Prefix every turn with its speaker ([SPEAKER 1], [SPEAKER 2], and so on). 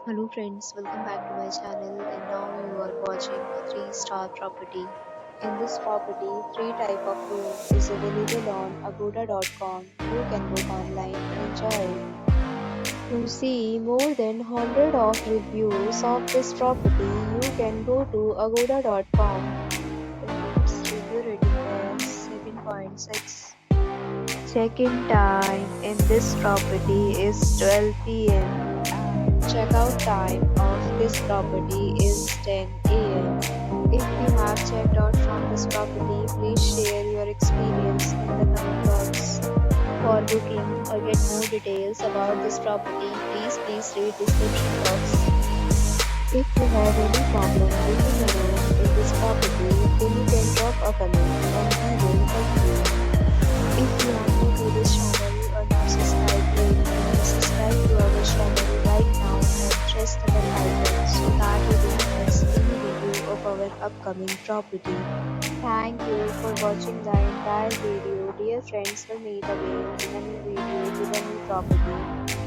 [SPEAKER 1] Hello friends, welcome back to my channel and now you are watching a 3-star property. In this property, 3 type of room is available on agoda.com. You can book online and enjoy it. To see more than 100 of reviews of this property, you can go to agoda.com. Its review rating is 7.6. Check-in time in this property is 12 p.m. and check-out time of this property is 10 a.m. If you have checked out from this property, please share your experience in the comment box. For booking or get more details about this property, please read description box. If you have any problem booking a room in this property, then you can drop a comment and we will help you. If you are new to this channel or not subscribed yet, then subscribe to our channel right now and press the bell icon so that you don't miss any review of our upcoming property. Thank you for watching the entire video. Dear friends, will meet again in a new video with a new property.